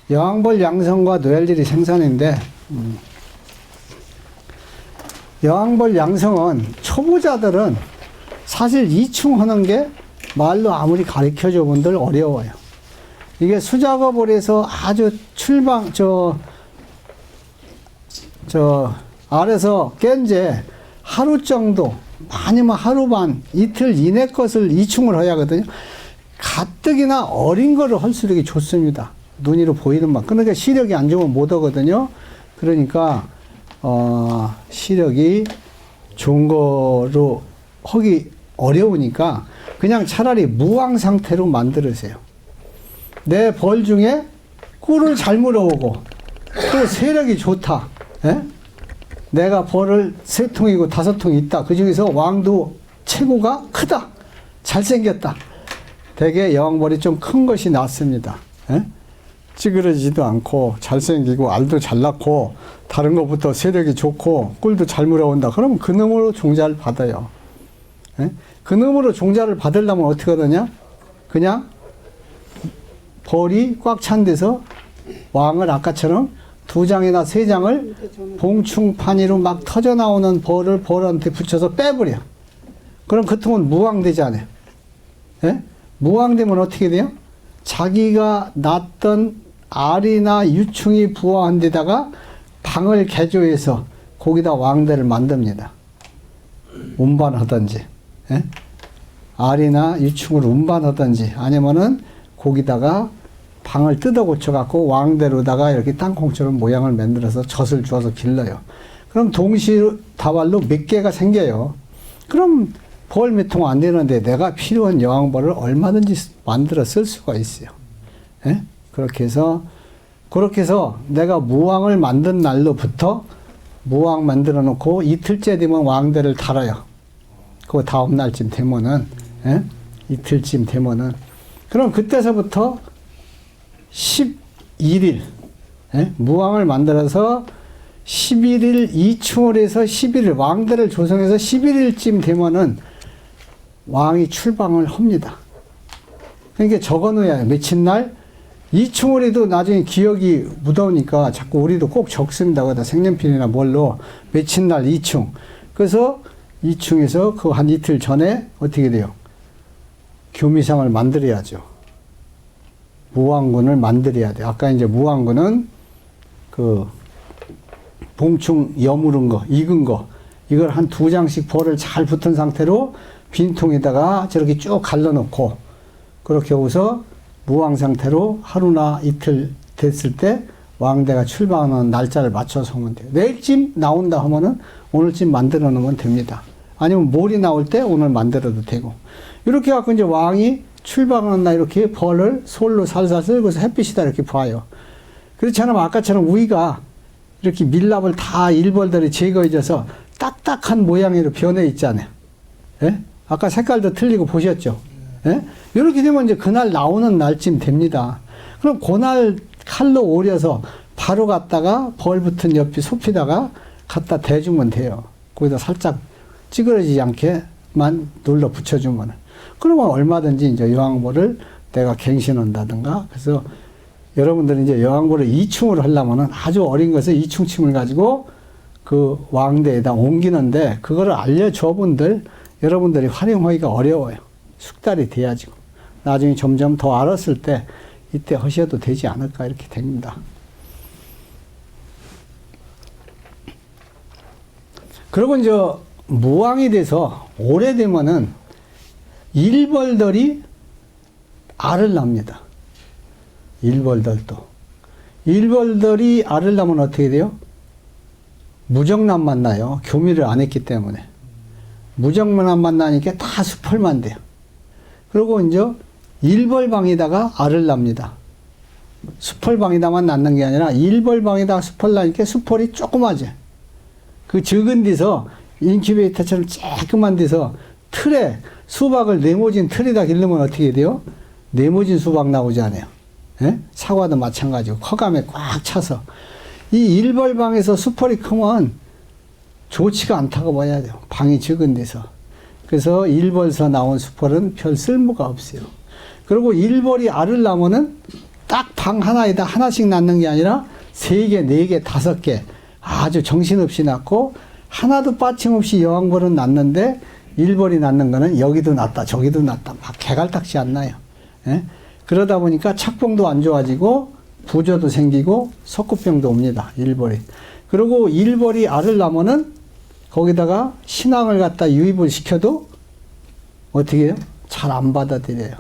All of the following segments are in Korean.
여왕벌 양성과 노엘들이 생산인데, 여왕벌 양성은 초보자들은 사실 이충하는 게 말로 아무리 가르쳐줘 본들 어려워요. 이게 수작업을 해서 아주 알에서 깬제 하루 정도, 아니면 하루 반, 이틀 이내 것을 이충을 해야 하거든요. 가뜩이나 어린 거를 할수록 좋습니다. 눈으로 보이는 만. 그러니까 시력이 안 좋으면 못 하거든요. 그러니까, 시력이 좋은 거로 하기 어려우니까 그냥 차라리 무왕 상태로 만들으세요. 내 벌 중에 꿀을 잘 물어오고 또 세력이 좋다. 에? 내가 벌을 3통이고 5통 있다. 그 중에서 왕도 체구가 크다. 잘생겼다. 대개 여왕벌이 좀 큰 것이 낫습니다. 에? 찌그러지지도 않고 잘생기고 알도 잘 낳고 다른 것부터 세력이 좋고 꿀도 잘 물어온다. 그러면 그 놈으로 종자를 받아요. 에? 그 놈으로 종자를 받으려면 어떻게 하느냐? 그냥 벌이 꽉 찬 데서 왕을 아까처럼 2장이나 3장을 봉충판이로 막 터져 나오는 벌을 벌한테 붙여서 빼버려. 그럼 그 통은 무왕되지 않아요. 예? 무왕되면 어떻게 돼요? 자기가 낳았던 알이나 유충이 부화한 데다가 방을 개조해서 거기다 왕대를 만듭니다. 운반하든지, 예? 알이나 유충을 운반하든지, 아니면은 거기다가 방을 뜯어 고쳐갖고 왕대로다가 이렇게 땅콩처럼 모양을 만들어서 젖을 주어서 길러요. 그럼 동시다발로 몇 개가 생겨요. 그럼 벌 몇 통 안 되는데 내가 필요한 여왕벌을 얼마든지 만들어 쓸 수가 있어요. 예? 그렇게 해서 내가 무왕을 만든 날로부터 무왕 만들어 놓고 이틀째 되면 왕대를 달아요. 그 다음 날쯤 되면은, 예? 이틀쯤 되면은. 그럼 그때서부터 11일, 예? 무왕을 만들어서 11일 이충을 해서 11일, 왕대를 조성해서 11일쯤 되면은 왕이 출방을 합니다. 그러니까 적어 놓아야 해요. 며칠 날 이충을 해도 나중에 기억이 무더우니까 자꾸 우리도 꼭 적습니다. 거기다 색연필이나 뭘로 며칠 날 이충. 그래서 이충에서 그 한 이틀 전에 어떻게 돼요? 교미상을 만들어야죠. 무왕군을 만들어야 돼. 아까 이제 무왕군은 그 봉충 여무른 거, 익은 거, 이걸 한 2장씩 벌을 잘 붙은 상태로 빈통에다가 저렇게 쭉 갈라놓고 그렇게 하고서 무왕 상태로 하루나 이틀 됐을 때 왕대가 출방하는 날짜를 맞춰서 하면 돼요. 내일쯤 나온다 하면은 오늘쯤 만들어 놓으면 됩니다. 아니면 모레 나올 때 오늘 만들어도 되고. 이렇게 해갖고 이제 왕이 출방하는 날 이렇게 벌을 솔로 살살 썰고서 햇빛이다 이렇게 봐요. 그렇지 않으면 아까처럼 우리가 이렇게 밀랍을 다 일벌들이 제거해져서 딱딱한 모양으로 변해 있잖아요. 예? 아까 색깔도 틀리고 보셨죠? 예? 이렇게 되면 이제 그날 나오는 날쯤 됩니다. 그럼 그날 칼로 오려서 바로 갖다가 벌 붙은 옆에 숲에다가 갖다 대주면 돼요. 거기다 살짝 찌그러지지 않게만 눌러 붙여주면. 그러면 얼마든지 이제 여왕벌을 내가 갱신한다든가. 그래서 여러분들은 이제 여왕벌을 이충을 하려면은 아주 어린 것을 이충침을 가지고 그 왕대에다 옮기는데 그거를 알려줘 분들 여러분들이 활용하기가 어려워요. 숙달이 돼야지고. 나중에 점점 더 알았을 때 이때 하셔도 되지 않을까 이렇게 됩니다. 그리고 이제 무왕이 돼서 오래되면은 일벌들이 알을 낳습니다. 일벌들도. 일벌들이 알을 낳으면 어떻게 돼요? 무정란만 나요. 교미를 안 했기 때문에. 무정란만 나니까 다 수펄만 돼요. 그리고 이제 일벌방에다가 알을 낳습니다. 수펄방에다만 낳는 게 아니라 일벌방에다가 수펄 나니까 수펄이 조그마죠. 그 적은 데서 인큐베이터처럼 쬐끄만 데서 틀에 수박을 네모진 틀에다 기르면 어떻게 돼요? 네모진 수박 나오잖아요. 예? 사과도 마찬가지고 커감에 꽉 차서 이 일벌방에서 수펄이 크면 좋지가 않다고 봐야 돼요. 방이 적은 데서. 그래서 일벌에서 나온 수펄은 별 쓸모가 없어요. 그리고 일벌이 알을 낳으면은 딱 방 하나에다 하나씩 낳는 게 아니라 3개, 4개, 5개 아주 정신없이 낳고 하나도 빠침없이 여왕벌은 낳는데 일벌이 낳는 거는 여기도 낳다 저기도 낳다 막 개갈딱지 안 나요. 예? 그러다 보니까 착봉도 안 좋아지고 부조도 생기고 석구병도 옵니다. 일벌이. 그리고 일벌이 알을 낳으면은 거기다가 신앙을 갖다 유입을 시켜도 어떻게 해요? 잘 안 받아들여요.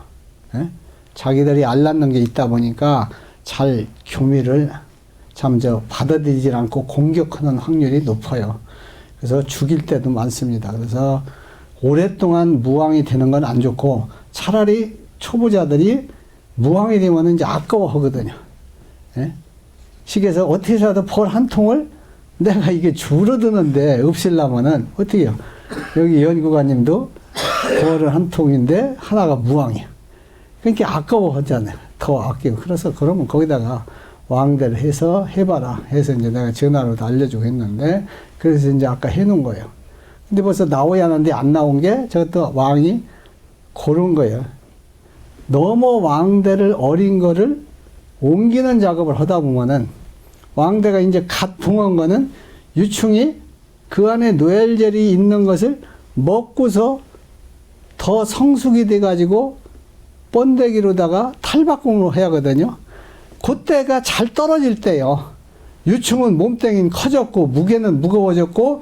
예? 자기들이 알 낳는 게 있다 보니까 잘 교미를 받아들이지 않고 공격하는 확률이 높아요. 그래서 죽일 때도 많습니다. 그래서 오랫동안 무왕이 되는 건 안 좋고 차라리 초보자들이 무왕이 되면 이제 아까워 하거든요. 예? 식에서 어떻게 해서라도 벌 한 통을 내가 이게 줄어드는데 없애려면은 어떻게 해요? 여기 연구관님도 벌을 한 통인데 하나가 무왕이야. 그러니까 아까워 하잖아요. 더 아끼고. 그래서 그러면 거기다가 왕대를 해서 해봐라. 해서 이제 내가 전화로도 알려주고 했는데 그래서 이제 아까 해놓은 거예요. 근데 벌써 나와야 하는데 안 나온 게 저것도 왕이 고른 거예요. 너무 왕대를 어린 거를 옮기는 작업을 하다 보면은 왕대가 이제 갓 붕한 거는 유충이 그 안에 뇌알젤이 있는 것을 먹고서 더 성숙이 돼가지고 번데기로다가 탈바꿈으로 해야 하거든요. 그때가 잘 떨어질 때요. 유충은 몸뚱이는 커졌고 무게는 무거워졌고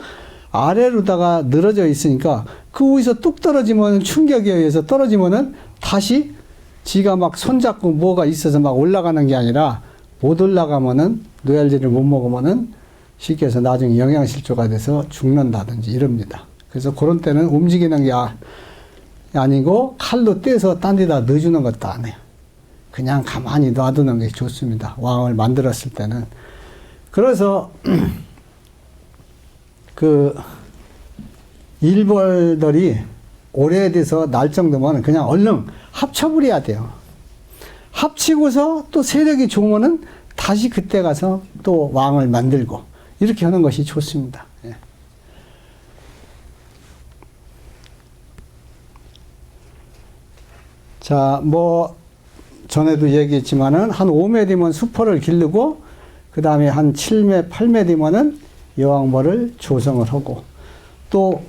아래로다가 늘어져 있으니까 그 위에서 뚝 떨어지면 충격에 의해서 떨어지면은 다시 지가 막 손잡고 뭐가 있어서 막 올라가는 게 아니라 못 올라가면은 뇌알제를 못 먹으면은 쉽게 해서 나중에 영양실조가 돼서 죽는다든지 이럽니다. 그래서 그런 때는 움직이는 게 아니고 칼로 떼서 딴 데다 넣어주는 것도 안 해요. 그냥 가만히 놔두는 게 좋습니다. 왕을 만들었을 때는. 그래서 그 일벌들이 오래돼서 날 정도면 그냥 얼른 합쳐버려야 돼요. 합치고서 또 세력이 좋으면은 다시 그때 가서 또 왕을 만들고 이렇게 하는 것이 좋습니다. 예. 자, 뭐 전에도 얘기했지만은 한 5매 되면 수포를 기르고 그 다음에 한 7매, 8매 되면은 여왕벌을 조성을 하고 또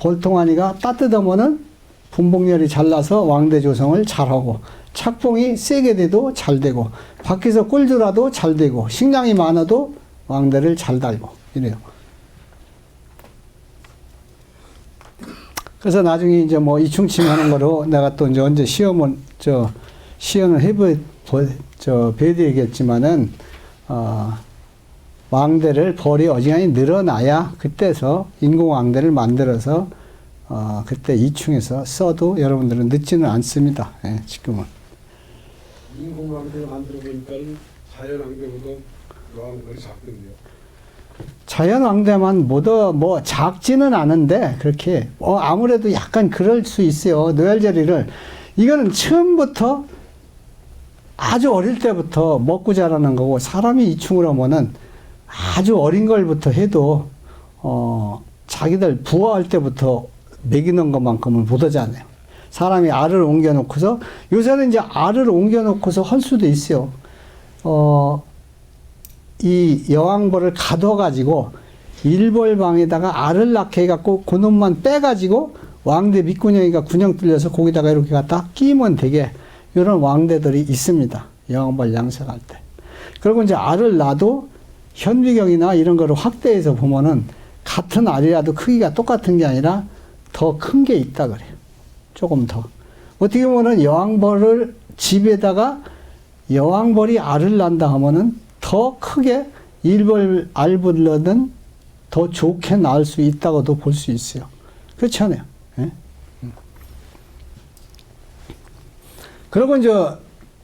볼통아니가 따뜻하면은 분봉열이 잘 나서 왕대 조성을 잘하고 착봉이 세게 돼도 잘 되고 밖에서 꿀주라도 잘 되고 식량이 많아도 왕대를 잘 달고 이래요. 그래서 나중에 이제 뭐 이충침 하는 거로 내가 또 이제 언제 시험을 해드리겠지만은 왕대를 벌이 어지간히 늘어나야 그때서 인공왕대를 만들어서 그때 이충해서 써도 여러분들은 늦지는 않습니다. 예, 지금은. 인공왕대를 만들어 보니까 자연왕대보다 여왕벌이 작던데요. 자연왕대만 뭐 작지는 않은데 그렇게 아무래도 약간 그럴 수 있어요. 뇌알제리를 이거는 처음부터 아주 어릴 때부터 먹고 자라는 거고 사람이 이충을 하면은 아주 어린 걸부터 해도 자기들 부화할 때부터 먹이는 것만큼은 못 하잖아요. 사람이 알을 옮겨놓고서 요새는 이제 알을 옮겨놓고서 할 수도 있어요. 이 여왕벌을 가둬가지고 일벌방에다가 알을 낳게 해갖고 그놈만 빼가지고 왕대 밑구녕이가 군형 뚫려서 거기다가 이렇게 갖다 끼면 되게 이런 왕대들이 있습니다. 여왕벌 양성할 때. 그리고 이제 알을 낳아도 현미경이나 이런 거를 확대해서 보면은 같은 알이라도 크기가 똑같은 게 아니라 더 큰 게 있다 그래요. 조금 더. 어떻게 보면은 여왕벌을 집에다가 여왕벌이 알을 낳는다 하면은 더 크게 일벌 알보다는 더 좋게 낳을 수 있다고도 볼 수 있어요. 그렇지 않아요? 예? 그리고 이제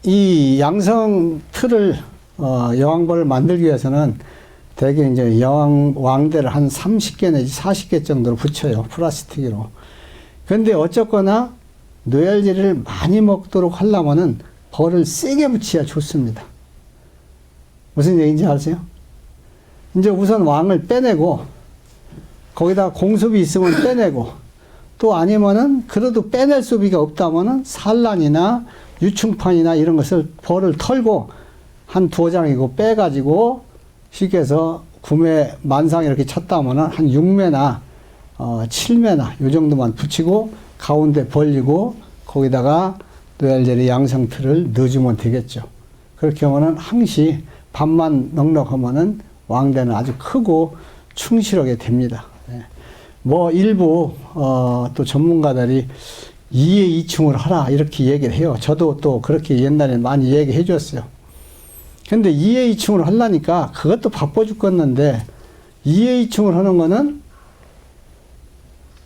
이 양성 틀을 여왕벌을 만들기 위해서는 대개 이제 왕대를 한 30개 내지 40개 정도로 붙여요. 플라스틱으로. 근데 어쨌거나 뇌알제리를 많이 먹도록 하려면은 벌을 세게 붙여야 좋습니다. 무슨 얘기인지 아세요? 이제 우선 왕을 빼내고 거기다 공습이 있으면 빼내고 또 아니면은 그래도 빼낼 수비가 없다면은 산란이나 유충판이나 이런 것을 벌을 털고 한 2장이고 빼가지고 쉽게 해서 구매 만상 이렇게 쳤다 하면은 한 6매나 7매나 요 정도만 붙이고 가운데 벌리고 거기다가 노얄제리 양성틀을 넣어주면 되겠죠. 그렇게 하면은 항시 밥만 넉넉하면은 왕대는 아주 크고 충실하게 됩니다. 예. 뭐 일부 또 전문가들이 2의 2충을 하라 이렇게 얘기를 해요. 저도 또 그렇게 옛날에 많이 얘기해 줬어요. 근데 2의 2충을 하려니까 그것도 바빠 죽겠는데 2의 2충을 하는 거는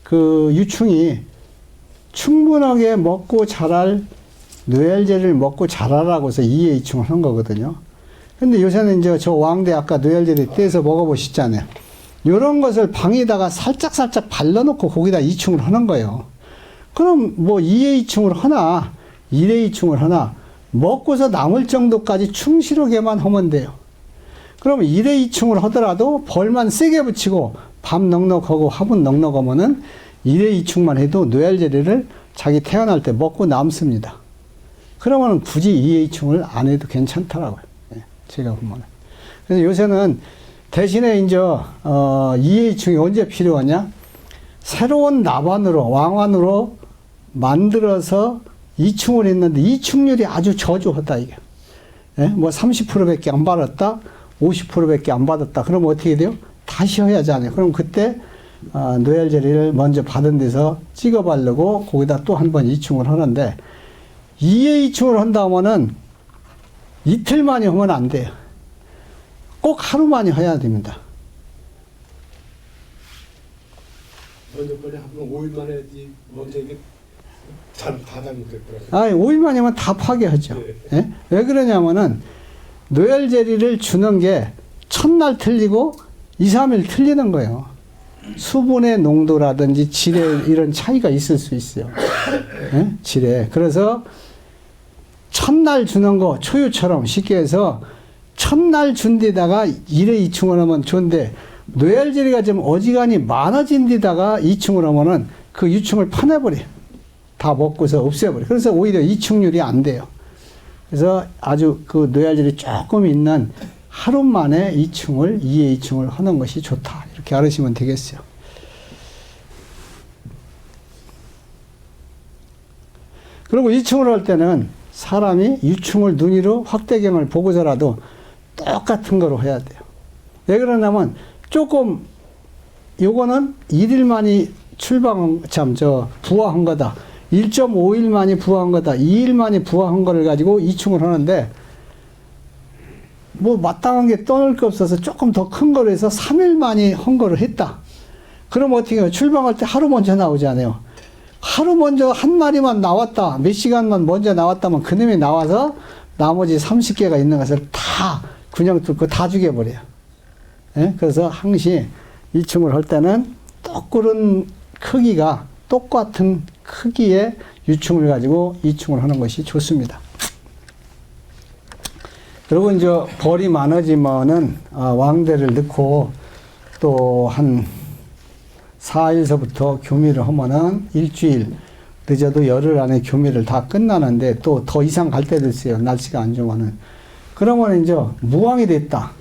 그 유충이 충분하게 먹고 자랄 노얄제리를 먹고 자라라고 해서 2의 2충을 하는 거거든요. 근데 요새는 이제 저 왕대 아까 노얄제리 떼서 먹어보시잖아요. 요런 것을 방에다가 살짝살짝 발라놓고 거기다 2충을 하는 거예요. 그럼 뭐 2의 2충을 하나 1의 2충을 하나 먹고서 남을 정도까지 충실하게만 하면 돼요. 그러면 1의 2충을 하더라도 벌만 세게 붙이고 밥 넉넉하고 화분 넉넉하면은 1의 2충만 해도 노얄제리를 자기 태어날 때 먹고 남습니다. 그러면 굳이 2의 2충을 안 해도 괜찮더라고요. 예, 제가 보면. 그래서 요새는 대신에 이제 2의 2충이 언제 필요하냐? 새로운 나반으로 왕환으로 만들어서 2충을 했는데 2충률이 아주 저조하다 이게. 예? 뭐 30%밖에 안 받았다, 50%밖에 안 받았다. 그러면 어떻게 돼요? 다시 해야 하잖아요. 그럼 그때 노얄제리를 먼저 받은 데서 찍어 바르고 거기다 또 한 번 2충을 하는데 2의 2충을 한다면은 이틀 만에 하면 안 돼요. 꼭 하루 만에 해야 됩니다. 먼저 거리 한번 5일 만에 먼저 이게 다 잘못됐더라고요. 아니, 5일 만이면 다 파괴하죠. 네. 예? 왜 그러냐면은 노얄제리를 주는 게 첫날 틀리고 2, 3일 틀리는 거예요. 수분의 농도라든지 질에 이런 차이가 있을 수 있어요. 예? 질에. 그래서 첫날 주는 거 초유처럼 쉽게 해서 첫날 준 데다가 1회 2충을 하면 좋은데 노얄제리가 좀 어지간히 많아진 데다가 2충을 하면은 그 유충을 파내버려. 다 먹고서 없애버려. 그래서 오히려 2충률이 안 돼요. 그래서 아주 그 노얄제리 조금 있는 하루 만에 2충을, 2의 2충을 하는 것이 좋다. 이렇게 알으시면 되겠어요. 그리고 2충을 할 때는 사람이 유충을 눈으로 확대경을 보고서라도 똑같은 거로 해야 돼요. 왜 그러냐면 조금 요거는 1일 만이 부화한 거다. 1.5일 만이 부화한 거다. 2일 만이 부화한 거를 가지고 2충을 하는데 뭐 마땅한 게 떠날 게 없어서 조금 더 큰 거로 해서 3일 만이 한 거를 했다. 그럼 어떻게 해요? 출방할 때 하루 먼저 나오잖아요. 하루 먼저 한 마리만 나왔다. 몇 시간만 먼저 나왔다면 그놈이 나와서 나머지 30개가 있는 것을 다 그냥 뚫고 다 죽여버려요. 예? 그래서 항시 2충을 할 때는 똑그런 크기가 똑같은 크기의 유충을 가지고 2충을 하는 것이 좋습니다. 그리고 이제 벌이 많아지면은 왕대를 넣고 또 한 4일서부터 교미를 하면은 일주일 늦어도 열흘 안에 교미를 다 끝나는데 또 더 이상 갈 때도 있어요. 날씨가 안 좋으면은. 그러면 이제 무왕이 됐다.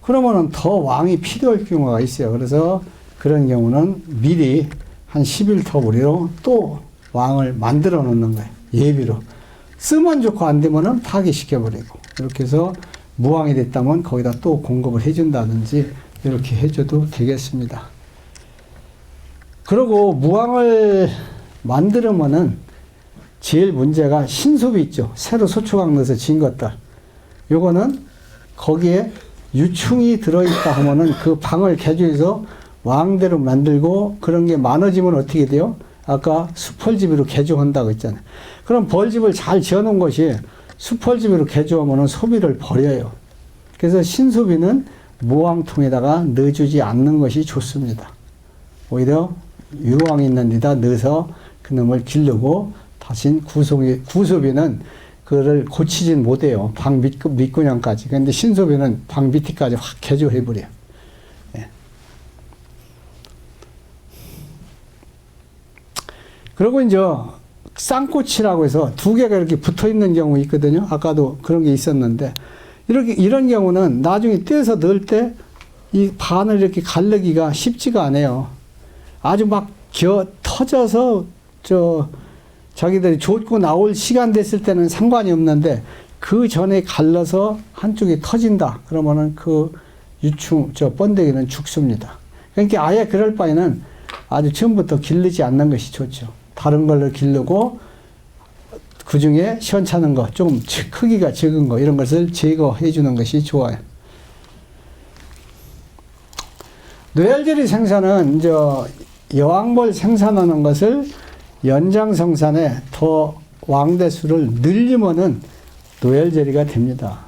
그러면은 더 왕이 필요할 경우가 있어요. 그래서 그런 경우는 미리 한 10일 터부리로 또 왕을 만들어 놓는 거예요. 예비로. 쓰면 좋고 안 되면은 파괴시켜버리고. 이렇게 해서 무왕이 됐다면 거기다 또 공급을 해준다든지 이렇게 해줘도 되겠습니다. 그리고 무왕을 만들면은 제일 문제가 신섭이 있죠. 새로 소초각 넣어서 진 것들. 요거는 거기에 유충이 들어있다 하면은 그 방을 개조해서 왕대로 만들고 그런 게 많아지면 어떻게 돼요? 아까 수펄집으로 개조한다고 했잖아요. 그럼 벌집을 잘 지어놓은 것이 수펄집으로 개조하면은 소비를 버려요. 그래서 신소비는 무왕통에다가 넣어주지 않는 것이 좋습니다. 오히려 유왕이 있는 데다 넣어서 그놈을 기르고 다시 구소비는 그거를 고치진 못해요. 방 밑구녕까지. 근데 신소비는 방 밑에까지 확 개조해버려요. 예. 그리고 이제 쌍꼬치라고 해서 두 개가 이렇게 붙어 있는 경우 있거든요. 아까도 그런 게 있었는데, 이런 경우는 나중에 떼서 넣을 때 이 반을 이렇게 가르기가 쉽지가 않아요. 아주 막 터져서 자기들이 좇고 나올 시간 됐을 때는 상관이 없는데, 그 전에 갈라서 한쪽이 터진다. 그러면은 그 번데기는 죽습니다. 그러니까 아예 그럴 바에는 아주 처음부터 기르지 않는 것이 좋죠. 다른 걸로 기르고, 그 중에 시원찮은 거, 좀 크기가 적은 거, 이런 것을 제거해 주는 것이 좋아요. 뇌알제리 생산은 여왕벌 생산하는 것을 연장생산에 더 왕대수를 늘리면은 뇌알제리가 됩니다.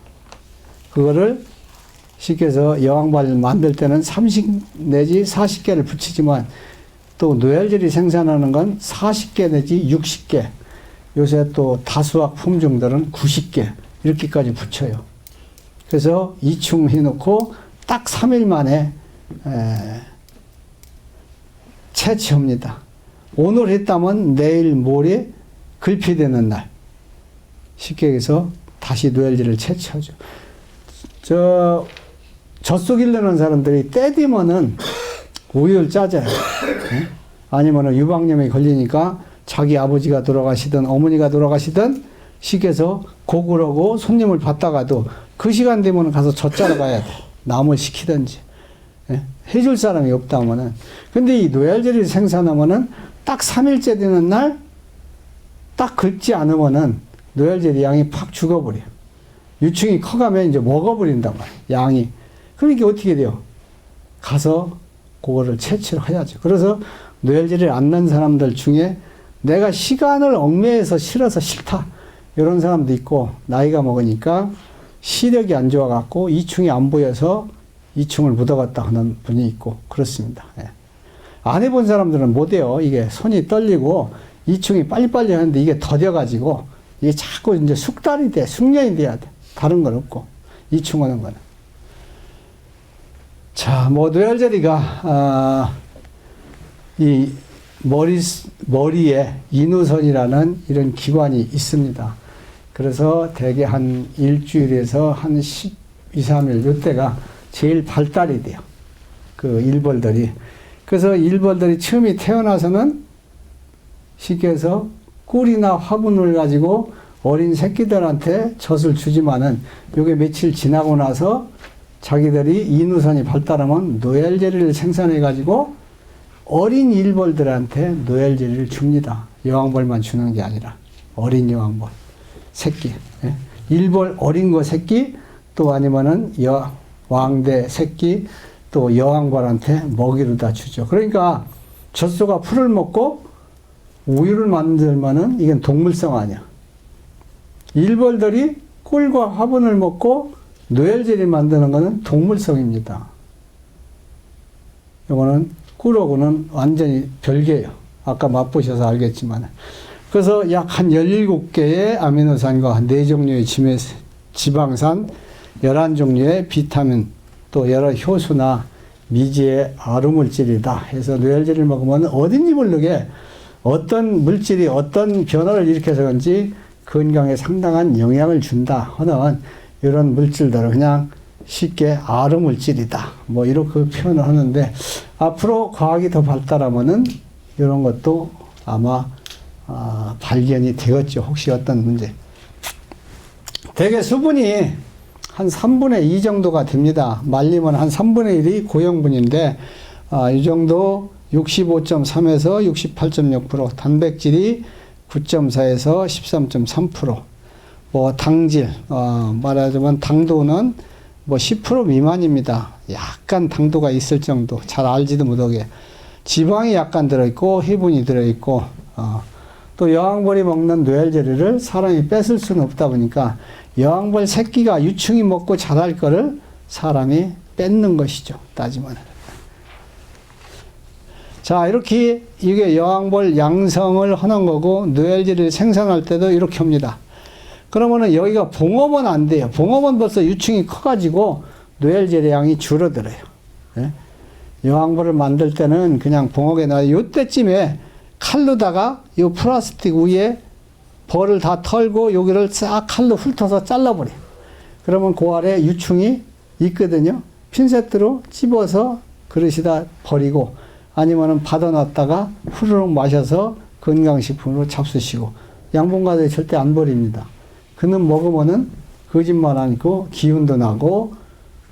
그거를 쉽게 해서 여왕벌 만들 때는 30 내지 40개를 붙이지만, 또 뇌알제리 생산하는 건 40개 내지 60개, 요새 또 다수학 품종들은 90개 이렇게까지 붙여요. 그래서 이충 해놓고 딱 3일 만에 채취합니다. 오늘 했다면 내일 모레 글피되는 날, 쉽게 해서 다시 뇌알제리를 채취하죠. 젖속 일르는 사람들이 때디면은 우유를 짜져요. 아니면은 유방염에 걸리니까 자기 아버지가 돌아가시든 어머니가 돌아가시든 쉽게 해서 고구려고 손님을 받다가도 그 시간 되면 가서 젖 짜러 가야 돼. 남을 시키든지. 해줄 사람이 없다면은. 근데 이 뇌알제리를 생산하면은 딱 3일째 되는 날 딱 긁지 않으면은 뇌알제리 양이 팍 죽어버려. 유충이 커가면 이제 먹어버린단 말이야, 양이. 그러니까 어떻게 돼요? 가서 그거를 채취를 해야죠. 그래서 뇌알제리를 안 난 사람들 중에 내가 시간을 얽매여서 싫어서 싫다, 이런 사람도 있고, 나이가 먹으니까 시력이 안 좋아갖고 이충이 안 보여서 이충을 묻어갔다 하는 분이 있고, 그렇습니다. 예. 안 해본 사람들은 못해요. 이게 손이 떨리고 이충이 빨리빨리 하는데 이게 더뎌가지고 이게 자꾸 이제 숙달이 돼, 숙련이 돼야 돼. 다른 건 없고, 이충 하는 거는. 자, 뇌알제리가 이 머리에 인후선이라는 이런 기관이 있습니다. 그래서 대개 한 일주일에서 한 12, 13일 이때가 제일 발달이 돼요. 그 일벌들이. 그래서 일벌들이 처음에 태어나서는 쉽게 해서 꿀이나 화분을 가지고 어린 새끼들한테 젖을 주지만은 요게 며칠 지나고 나서 자기들이 인후선이 발달하면 뇌알제리를 생산해 가지고 어린 일벌들한테 뇌알제리를 줍니다. 여왕벌만 주는 게 아니라 어린 여왕벌 새끼, 일벌 어린 거 새끼, 또 아니면은 왕대 새끼, 또 여왕벌한테 먹이로 다 주죠. 그러니까 젖소가 풀을 먹고 우유를 만들면은 이건 동물성 아니야. 일벌들이 꿀과 화분을 먹고 뇌알제리 만드는 것은 동물성입니다. 이거는 꿀하고는 완전히 별개예요. 아까 맛보셔서 알겠지만. 그래서 약 한 17개의 아미노산과 4종류의 지방산, 11종류의 비타민, 또 여러 효소나 미지의 아루물질이다 해서 뇌알제리를 먹으면 어딘지 모르게 어떤 물질이 어떤 변화를 일으켜서 그런지 건강에 상당한 영향을 준다 하는 이런 물질들을 그냥 쉽게 아루물질이다, 뭐 이렇게 표현을 하는데, 앞으로 과학이 더 발달하면은 이런 것도 아마 발견이 되었죠. 혹시 어떤 문제. 대개 수분이 한 3분의 2 정도가 됩니다. 말리면 한 3분의 1이 고형분인데, 이 정도 65.3에서 68.6%, 단백질이 9.4에서 13.3%, 뭐 당질, 말하자면 당도는 뭐 10% 미만입니다. 약간 당도가 있을 정도, 잘 알지도 못하게. 지방이 약간 들어있고 해분이 들어있고, 또 여왕벌이 먹는 뇌알제리를 사람이 뺏을 수는 없다 보니까 여왕벌 새끼가 유충이 먹고 자랄 거를 사람이 뺏는 것이죠, 따지면. 자, 이렇게 이게 여왕벌 양성을 하는 거고, 뇌알제리를 생산할 때도 이렇게 합니다. 그러면은 여기가 봉업은 안 돼요. 봉업은 벌써 유충이 커가지고 뇌알제리 양이 줄어들어요. 예? 여왕벌을 만들 때는 그냥 봉업에 놔요. 요때쯤에 칼로다가 이 플라스틱 위에 벌을 다 털고 여기를 싹 칼로 훑어서 잘라버려. 그러면 그 아래 유충이 있거든요. 핀셋으로 찝어서 그릇에다 버리고 아니면은 받아놨다가 후루룩 마셔서 건강식품으로 잡수시고 양봉가들 절대 안 버립니다. 그는 먹으면은 거짓말 아니고 기운도 나고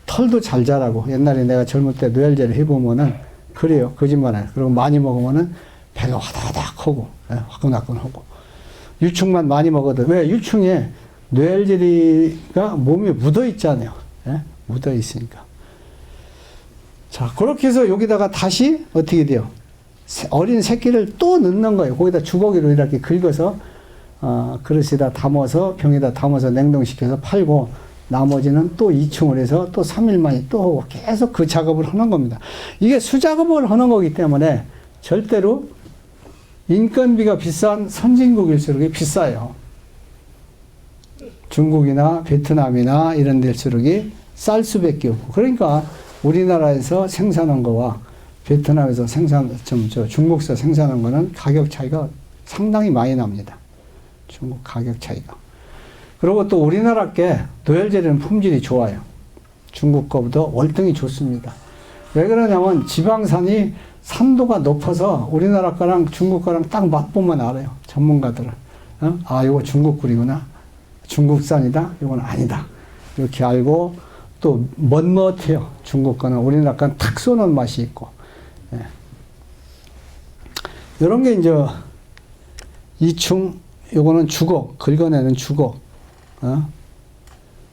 털도 잘 자라고 옛날에 내가 젊을 때 뇌혈제를 해보면은 그래요. 거짓말 아니에요. 그리고 많이 먹으면은 배가 화다닥 하고 화끈화끈하고 유충만 많이 먹어도 왜 유충에 뇌혈제가 몸에 묻어 있잖아요. 예? 묻어 있으니까. 자, 그렇게 해서 여기다가 다시 어떻게 돼요? 어린 새끼를 또 넣는 거예요. 거기다 주걱이로 이렇게 긁어서 그릇에다 담아서 병에다 담아서 냉동시켜서 팔고 나머지는 또 이충을 해서 또 3일 만에 또 하고 계속 그 작업을 하는 겁니다. 이게 수작업을 하는 거기 때문에 절대로 인건비가 비싼 선진국일수록 비싸요. 중국이나 베트남이나 이런 데일수록 쌀 수밖에 없고 그러니까 우리나라에서 생산한 거와 베트남에서 중국에서 생산한 거는 가격 차이가 상당히 많이 납니다. 중국 가격 차이가. 그리고 또 우리나라 게 노열제리는 품질이 좋아요. 중국 거보다 월등히 좋습니다. 왜 그러냐면 지방산이 산도가 높아서 우리나라 거랑 중국 거랑 딱 맛보면 알아요. 전문가들은. 아, 이거 중국 꿀이구나. 중국산이다. 이건 아니다. 이렇게 알고 또 멋멋해요. 중국 거는 우리나라 거는 탁 쏘는 맛이 있고. 예. 이런 게 이제 이충, 요거는 주걱, 긁어내는 주걱.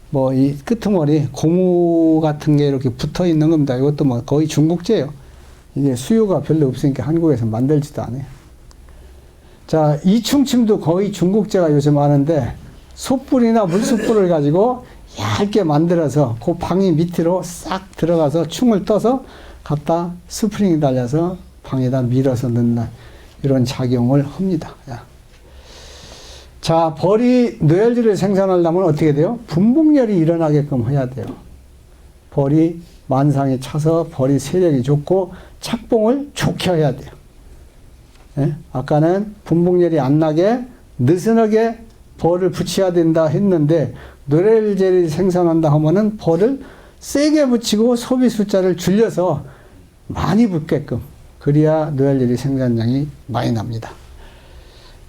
뭐 이 끄트머리 고무 같은 게 이렇게 붙어 있는 겁니다. 이것도 뭐 거의 중국제예요. 이게 수요가 별로 없으니까 한국에서 만들지도 않아요. 자, 이충침도 거의 중국제가 요즘 많은데 솥불이나 물숯불을 가지고 얇게 만들어서 그 방이 밑으로 싹 들어가서 충을 떠서 갖다 스프링이 달려서 방에다 밀어서 넣는 이런 작용을 합니다. 자, 벌이 뇌혈질을 생산하려면 어떻게 돼요? 분봉열이 일어나게끔 해야 돼요. 벌이 만상에 차서 벌이 세력이 좋고 착봉을 좋게 해야 돼요. 예? 아까는 분봉열이 안 나게 느슨하게 벌을 붙여야 된다 했는데 뇌혈질을 생산한다 하면은 벌을 세게 붙이고 소비 숫자를 줄여서 많이 붙게끔 그래야 뇌혈질이 생산량이 많이 납니다.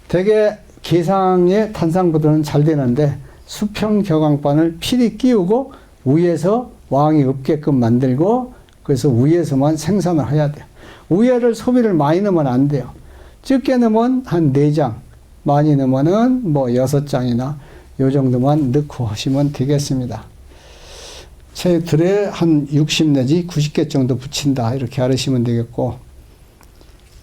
대개 게상의 탄상보다는 잘 되는데 수평 격앙반을 필히 끼우고 위에서 왕이 없게끔 만들고 그래서 위에서만 생산을 해야 돼요. 위에를 소비를 많이 넣으면 안 돼요. 적게 넣으면 한 4장, 많이 넣으면은 뭐 6장이나 요 정도만 넣고 하시면 되겠습니다. 제 들에 한 60 내지 90개 정도 붙인다 이렇게 알으시면 되겠고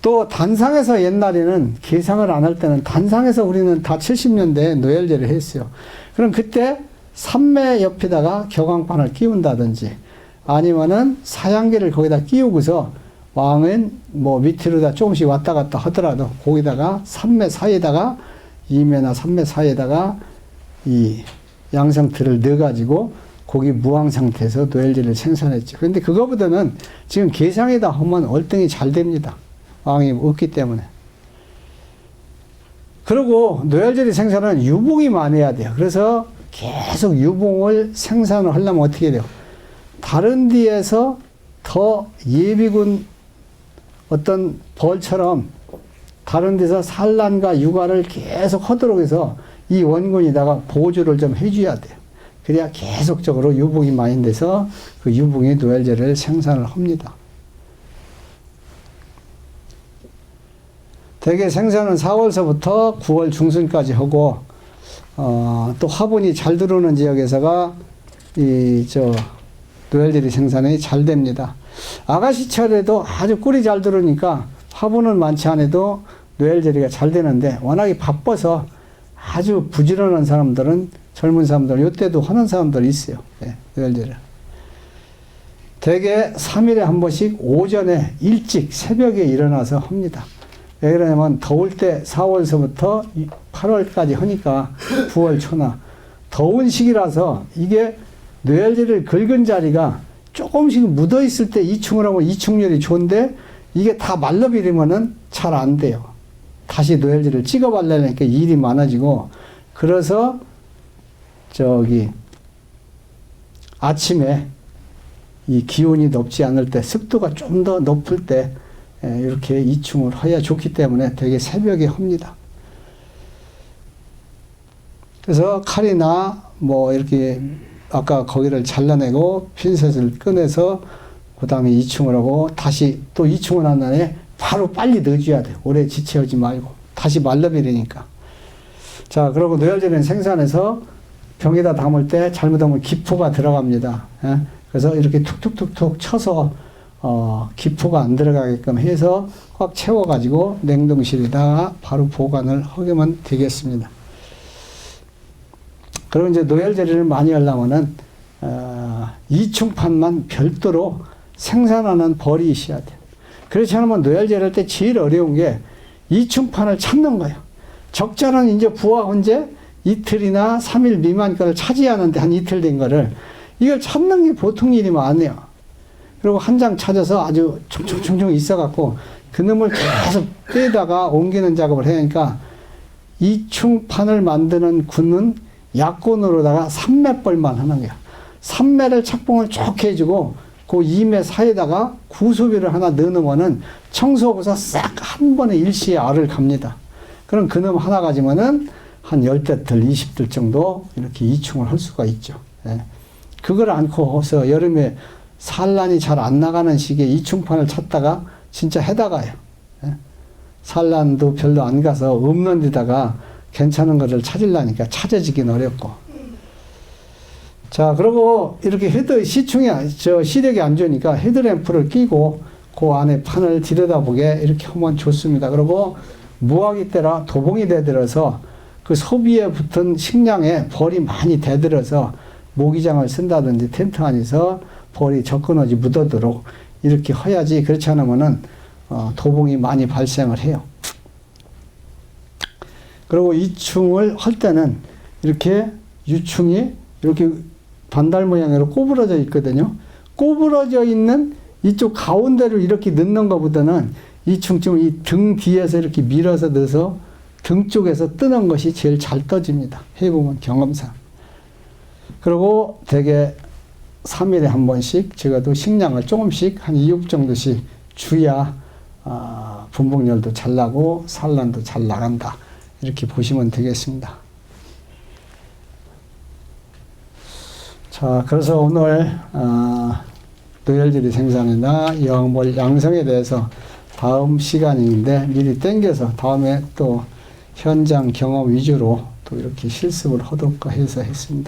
또 단상에서 옛날에는 계상을 안 할 때는 단상에서 우리는 다 70년대에 노열제를 했어요. 그럼 그때 삼매 옆에다가 격앙판을 끼운다든지 아니면은 사양계를 거기다 끼우고서 왕은 뭐 밑으로다 조금씩 왔다 갔다 하더라도 거기다가 삼매 사이에다가 2매나 3매 사이에다가 이 양상틀을 넣어가지고 거기 무왕 상태에서 노열제를 생산했죠. 그런데 그거보다는 지금 계상에다 하면 월등히 잘 됩니다. 왕이 없기 때문에. 그리고 노열제리 생산은 유봉이 많아야 돼요. 그래서 계속 유봉을 생산을 하려면 어떻게 돼요? 다른 데에서 더 예비군 어떤 벌처럼 다른 데서 산란과 육아를 계속 하도록 해서 이 원군에다가 보조를 좀 해줘야 돼요. 그래야 계속적으로 유봉이 많이 돼서 그 유봉의 노열제를 생산을 합니다. 대개 생산은 4월서부터 9월 중순까지 하고, 또 화분이 잘 들어오는 지역에서가 노열제리 생산이 잘 됩니다. 아가씨철에도 아주 꿀이 잘 들어오니까 화분은 많지 않아도 노열제리가 잘 되는데 워낙에 바빠서 아주 부지런한 사람들은 젊은 사람들, 이때도 하는 사람들이 있어요. 네, 노열제리. 대개 3일에 한 번씩 오전에 일찍 새벽에 일어나서 합니다. 왜 그러냐면 더울 때 4월서부터 8월까지 하니까 9월 초나 더운 시기라서 이게 뇌혈제를 긁은 자리가 조금씩 묻어 있을 때 이충을 하면 이충률이 좋은데 이게 다 말라버리면은 잘 안 돼요. 다시 노열질을 찍어 발라내니까 일이 많아지고, 그래서 아침에 이 기온이 높지 않을 때, 습도가 좀 더 높을 때 이렇게 이충을 해야 좋기 때문에 되게 새벽에 합니다. 그래서 칼이나 뭐 이렇게 아까 거기를 잘라내고 핀셋을 꺼내서 그 다음에 이충을 하고, 다시 또 이충을 한 다음에 바로 빨리 넣어줘야 돼요. 오래 지체하지 말고. 다시 말라버리니까. 자, 그리고 노열제는 생산해서 병에다 담을 때 잘못하면 기포가 들어갑니다. 예? 그래서 이렇게 툭툭툭툭 쳐서 기포가 안 들어가게끔 해서 꽉 채워가지고 냉동실에다가 바로 보관을 하면 되겠습니다. 그리고 이제 노열제리를 많이 하려면은 이충판만 별도로 생산하는 벌이 있어야 돼요. 그렇지 않으면 노열제를 할 때 제일 어려운 게 이충판을 찾는 거예요. 적자는 이제 부화 현재 이틀이나 3일 미만 거를 차지하는데 한 이틀 된 거를 이걸 찾는 게 보통 일이 아니에요. 그리고 한 장 찾아서 아주 총총총총 있어갖고 그놈을 계속 떼다가 옮기는 작업을 해니까 이충판을 만드는 군은 약군으로다가 3매벌만 하는 거야. 3매를 착봉을 좋게 해주고 그 2매 사이에다가 구소비를 하나 넣어놓으면은 청소하고서 싹 한 번에 일시에 알을 갑니다. 그럼 그놈 하나 가지면은 한 10대들, 20들 정도 이렇게 이충을 할 수가 있죠. 예. 그걸 안고서 여름에 산란이 잘 안 나가는 시기에 이충판을 찾다가 진짜 해다가요. 예. 산란도 별로 안 가서 없는 데다가 괜찮은 거를 찾으려니까 찾아지긴 어렵고. 자, 그리고 이렇게 시력이 안 좋으니까 헤드램프를 끼고 그 안에 판을 들여다보게 이렇게 하면 좋습니다. 그리고 무화기 때라 도봉이 대들어서 그 소비에 붙은 식량에 벌이 많이 대들어서 모기장을 쓴다든지 텐트 안에서 벌이 접근하지 묻어도록 이렇게 해야지. 그렇지 않으면은 도봉이 많이 발생을 해요. 그리고 이충을 할 때는 이렇게 유충이 이렇게 반달 모양으로 꼬부러져 있거든요. 꼬부러져 있는 이쪽 가운데를 이렇게 넣는 것보다는 이충쯤 이 등 뒤에서 이렇게 밀어서 넣어서 등 쪽에서 뜨는 것이 제일 잘 떠집니다. 해보면 경험상. 그리고 대개 3일에 한 번씩 적어도 식량을 조금씩 한 2업 정도씩 줘야 분봉열도 잘 나고 산란도 잘 나간다. 이렇게 보시면 되겠습니다. 자, 그래서 오늘 노열질이 생산이나 영월 양성에 대해서 다음 시간인데 미리 땡겨서 다음에 또 현장 경험 위주로 또 이렇게 실습을 하도록 해서 했습니다.